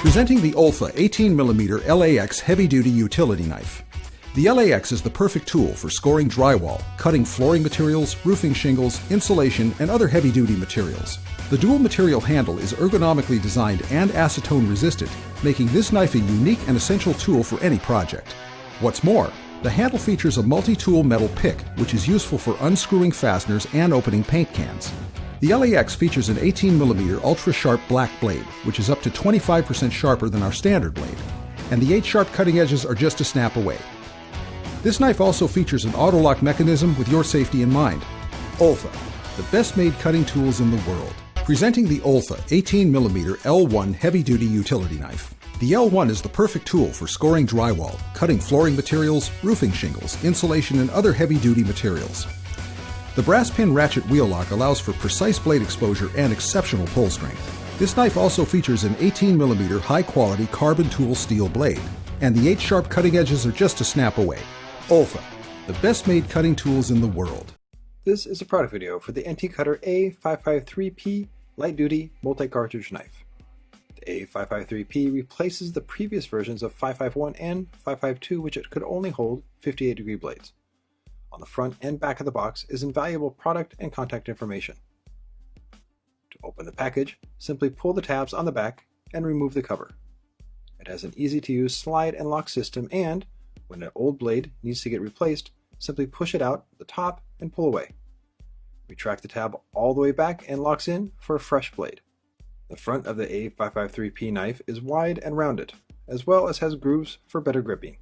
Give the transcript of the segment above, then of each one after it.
Presenting the Olfa 18mm LAX heavy-duty utility knife. The LAX is the perfect tool for scoring drywall, cutting flooring materials, roofing shingles, insulation, and other heavy-duty materials. The dual material handle is ergonomically designed and acetone resistant, making this knife a unique and essential tool for any project. What's more, the handle features a multi-tool metal pick, which is useful for unscrewing fasteners and opening paint cans. The LAX features an 18mm ultra-sharp black blade, which is up to 25% sharper than our standard blade, and the 8 sharp cutting edges are just a snap away. This knife also features an auto-lock mechanism with your safety in mind. Olfa, the best-made cutting tools in the world. Presenting the Olfa 18mm L1 heavy-duty utility knife. The L1 is the perfect tool for scoring drywall, cutting flooring materials, roofing shingles, insulation, and other heavy-duty materials. The brass pin ratchet wheel lock allows for precise blade exposure and exceptional pull strength. This knife also features an 18mm high-quality carbon tool steel blade, and the 8 sharp cutting edges are just a snap away. Olfa, the best-made cutting tools in the world. This is a product video for the NT Cutter A553P light-duty multi-cartridge knife. The A553P replaces the previous versions of 551 and 552, which it could only hold 58-degree blades. On the front and back of the box is invaluable product and contact information. To open the package, simply pull the tabs on the back and remove the cover. It has an easy-to-use slide and lock system, and when an old blade needs to get replaced, simply push it out the top and pull away. Retract the tab all the way back and locks in for a fresh blade. The front of the A553P knife is wide and rounded, as well as has grooves for better gripping.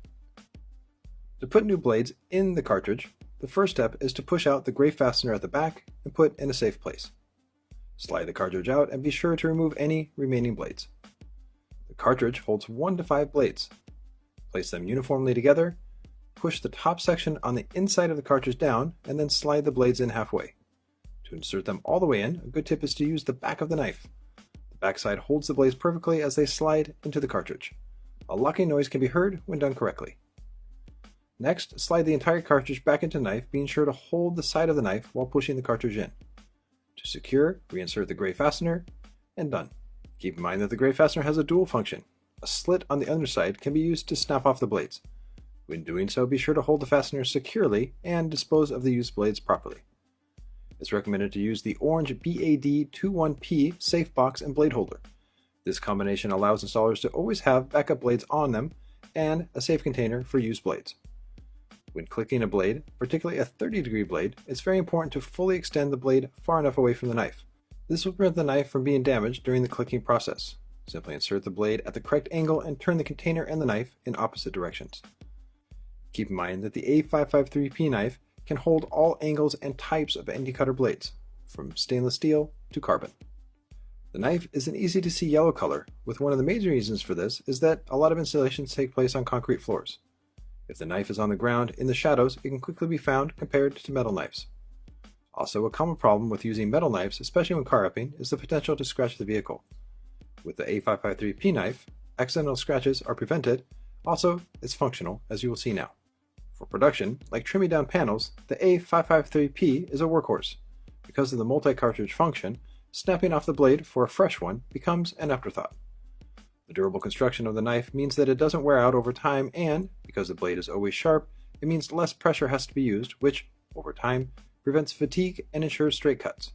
To put new blades in the cartridge, the first step is to push out the gray fastener at the back and put in a safe place. Slide the cartridge out and be sure to remove any remaining blades. The cartridge holds 1 to 5 blades. Place them uniformly together, push the top section on the inside of the cartridge down, and then slide the blades in halfway. To insert them all the way in, a good tip is to use the back of the knife. The backside holds the blades perfectly as they slide into the cartridge. A locking noise can be heard when done correctly. Next, slide the entire cartridge back into the knife, being sure to hold the side of the knife while pushing the cartridge in. To secure, reinsert the gray fastener, and done. Keep in mind that the gray fastener has a dual function. A slit on the underside can be used to snap off the blades. When doing so, be sure to hold the fastener securely and dispose of the used blades properly. It's recommended to use the orange BAD21P safe box and blade holder. This combination allows installers to always have backup blades on them and a safe container for used blades. When clicking a blade, particularly a 30-degree blade, it's very important to fully extend the blade far enough away from the knife. This will prevent the knife from being damaged during the clicking process. Simply insert the blade at the correct angle and turn the container and the knife in opposite directions. Keep in mind that the A553P knife can hold all angles and types of NT Cutter blades, from stainless steel to carbon. The knife is an easy-to-see yellow color, with one of the major reasons for this is that a lot of installations take place on concrete floors. If the knife is on the ground in the shadows, it can quickly be found compared to metal knives. Also, a common problem with using metal knives, especially when car wrapping, is the potential to scratch the vehicle. With the A553P knife, accidental scratches are prevented. Also, it's functional, as you will see now. For production, like trimming down panels, the A553P is a workhorse. Because of the multi-cartridge function, snapping off the blade for a fresh one becomes an afterthought. The durable construction of the knife means that it doesn't wear out over time, and because the blade is always sharp, it means less pressure has to be used, which, over time, prevents fatigue and ensures straight cuts.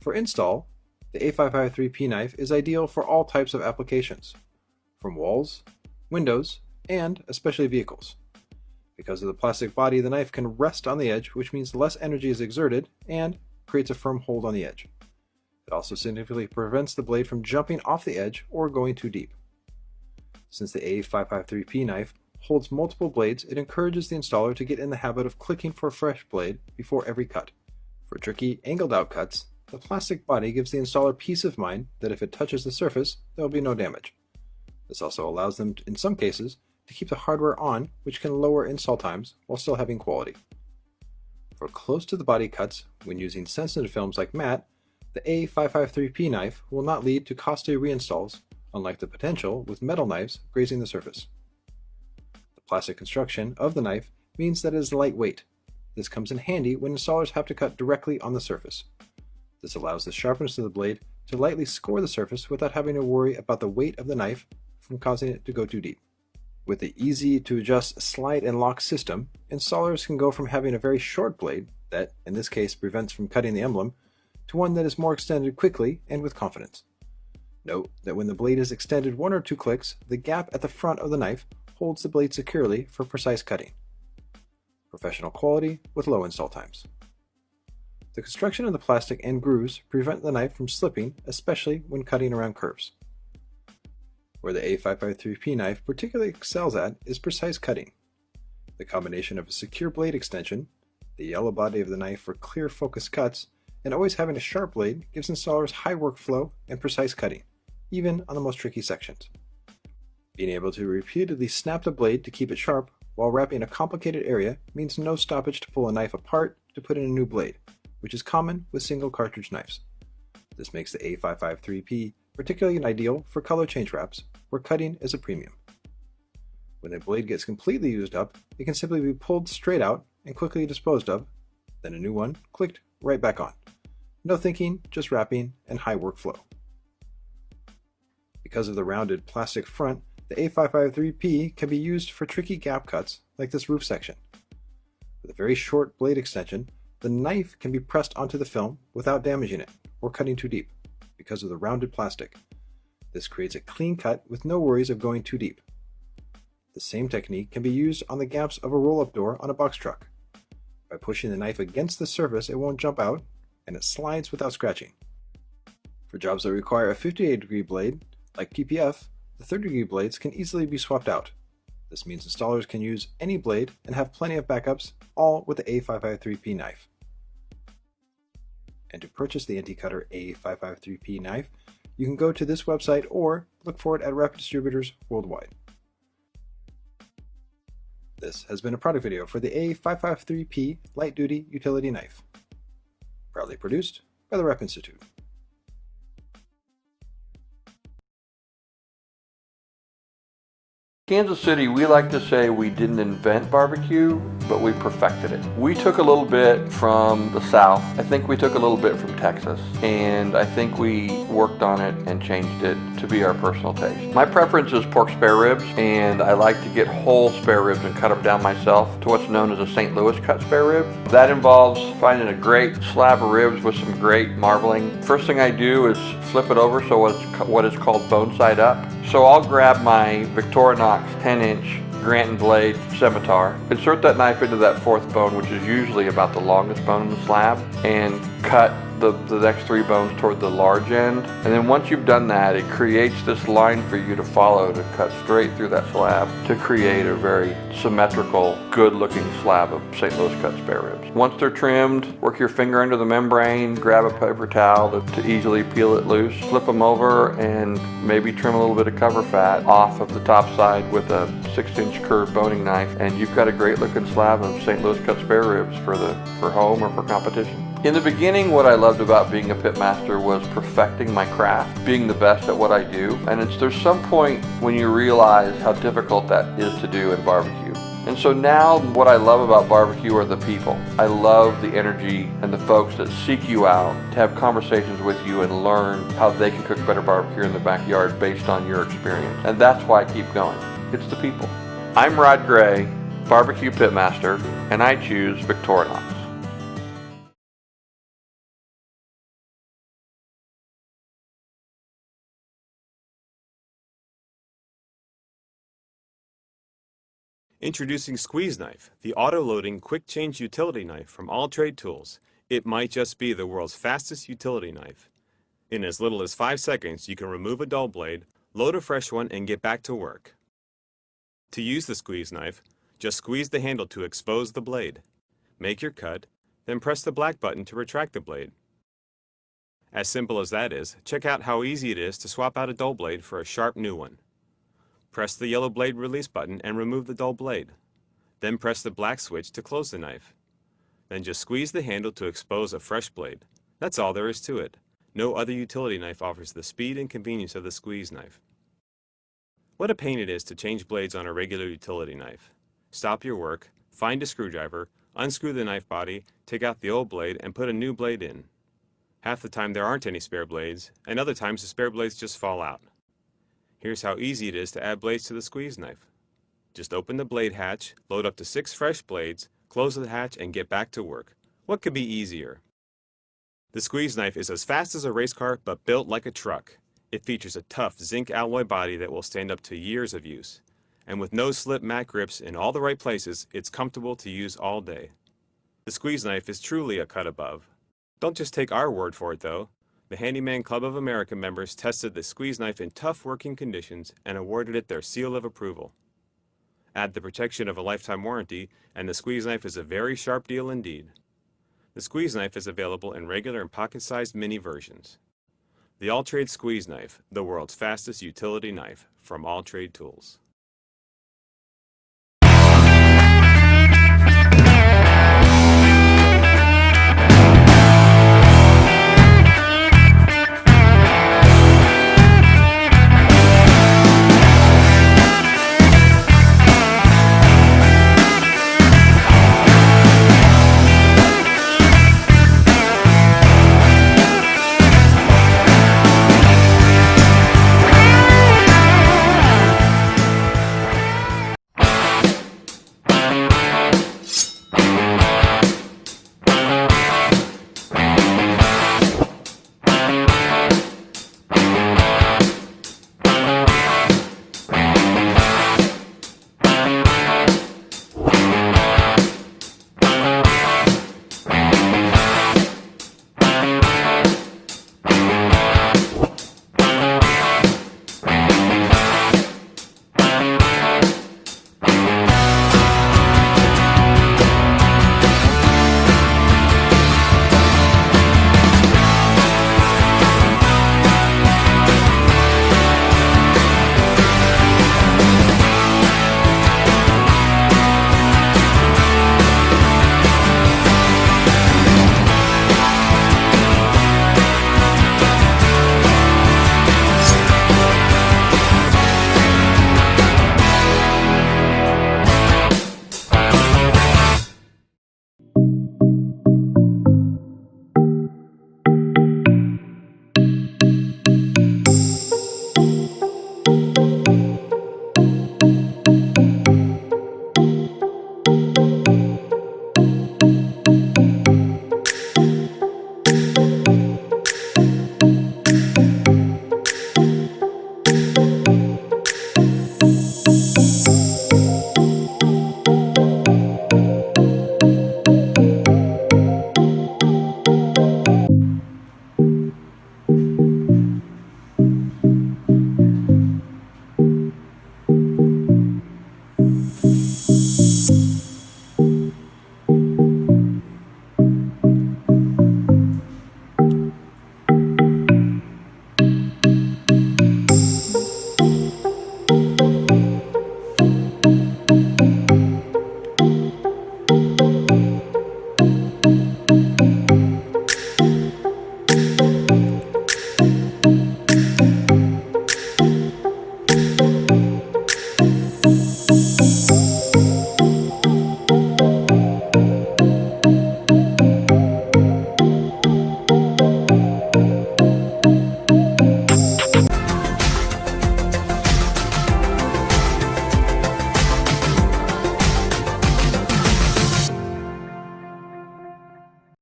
For install, the A553P knife is ideal for all types of applications, from walls, windows, and especially vehicles. Because of the plastic body, the knife can rest on the edge, which means less energy is exerted and creates a firm hold on the edge. It also significantly prevents the blade from jumping off the edge or going too deep. Since the A553P knife holds multiple blades, it encourages the installer to get in the habit of clicking for a fresh blade before every cut. For tricky, angled-out cuts, the plastic body gives the installer peace of mind that if it touches the surface, there will be no damage. This also allows them, in some cases, to keep the hardware on, which can lower install times while still having quality. For close-to-the-body cuts, when using sensitive films like matte, the A553P knife will not lead to costly reinstalls, unlike the potential with metal knives grazing the surface. The plastic construction of the knife means that it is lightweight. This comes in handy when installers have to cut directly on the surface. This allows the sharpness of the blade to lightly score the surface without having to worry about the weight of the knife from causing it to go too deep. With the easy-to-adjust slide and lock system, installers can go from having a very short blade that, in this case, prevents from cutting the emblem, to one that is more extended quickly and with confidence. Note that when the blade is extended 1 or 2 clicks, the gap at the front of the knife holds the blade securely for precise cutting. Professional quality with low install times. The construction of the plastic and grooves prevent the knife from slipping, especially when cutting around curves. Where the A553P knife particularly excels at is precise cutting. The combination of a secure blade extension, the yellow body of the knife for clear focused cuts, and always having a sharp blade gives installers high workflow and precise cutting, even on the most tricky sections. Being able to repeatedly snap the blade to keep it sharp while wrapping a complicated area means no stoppage to pull a knife apart to put in a new blade, which is common with single cartridge knives. This makes the A553P particularly ideal for color change wraps, where cutting is a premium. When the blade gets completely used up, it can simply be pulled straight out and quickly disposed of, then a new one clicked right back on. No thinking, just wrapping, and high workflow. Because of the rounded plastic front, the A553P can be used for tricky gap cuts like this roof section. With a very short blade extension, the knife can be pressed onto the film without damaging it or cutting too deep because of the rounded plastic. This creates a clean cut with no worries of going too deep. The same technique can be used on the gaps of a roll-up door on a box truck. By pushing the knife against the surface, it won't jump out, and it slides without scratching. For jobs that require a 58-degree blade, like PPF, the 30-degree blades can easily be swapped out. This means installers can use any blade and have plenty of backups, all with the A553P knife. And to purchase the NT Cutter A553P knife, you can go to this website or look for it at Rapid Distributors worldwide. This has been a product video for the A553P Light Duty Utility Knife. Proudly produced by the Rep Institute. Kansas City, we like to say we didn't invent barbecue, but we perfected it. We took a little bit from the South. I think we took a little bit from Texas, and I think we worked on it and changed it to be our personal taste. My preference is pork spare ribs, and I like to get whole spare ribs and cut them down myself to what's known as a St. Louis cut spare rib. That involves finding a great slab of ribs with some great marbling. First thing I do is flip it over so what is called bone side up. So I'll grab my Victorinox 10-inch Granton blade scimitar, insert that knife into that fourth bone, which is usually about the longest bone in the slab, and cut the next 3 bones toward the large end. And then once you've done that, it creates this line for you to follow to cut straight through that slab to create a very symmetrical, good-looking slab of St. Louis cut spare ribs. Once they're trimmed, work your finger under the membrane, grab a paper towel to easily peel it loose, flip them over, and maybe trim a little bit of cover fat off of the top side with a 6-inch curved boning knife, and you've got a great-looking slab of St. Louis cut spare ribs for home or for competition. In the beginning, what I loved about being a pitmaster was perfecting my craft, being the best at what I do, and there's some point when you realize how difficult that is to do in barbecue. And so now what I love about barbecue are the people. I love the energy and the folks that seek you out to have conversations with you and learn how they can cook better barbecue in the backyard based on your experience. And that's why I keep going. It's the people. I'm Rod Gray, barbecue pitmaster, and I choose Victorinox. Introducing Squeeze Knife, the auto-loading quick-change utility knife from All Trade Tools. It might just be the world's fastest utility knife. In as little as 5 seconds, you can remove a dull blade, load a fresh one, and get back to work. To use the Squeeze Knife, just squeeze the handle to expose the blade. Make your cut, then press the black button to retract the blade. As simple as that is, check out how easy it is to swap out a dull blade for a sharp new one. Press the yellow blade release button and remove the dull blade. Then press the black switch to close the knife. Then just squeeze the handle to expose a fresh blade. That's all there is to it. No other utility knife offers the speed and convenience of the Squeeze Knife. What a pain it is to change blades on a regular utility knife. Stop your work, find a screwdriver, unscrew the knife body, take out the old blade, and put a new blade in. Half the time there aren't any spare blades, and other times the spare blades just fall out. Here's how easy it is to add blades to the squeeze knife. Just open the blade hatch, load up to 6 fresh blades, close the hatch, and get back to work. What could be easier? The squeeze knife is as fast as a race car, but built like a truck. It features a tough zinc alloy body that will stand up to years of use. And with no slip mat grips in all the right places, it's comfortable to use all day. The squeeze knife is truly a cut above. Don't just take our word for it though. The Handyman Club of America members tested the squeeze knife in tough working conditions and awarded it their seal of approval. Add the protection of a lifetime warranty, and the squeeze knife is a very sharp deal indeed. The squeeze knife is available in regular and pocket-sized mini versions. The All-Trade Squeeze Knife, the world's fastest utility knife, from All Trade Tools.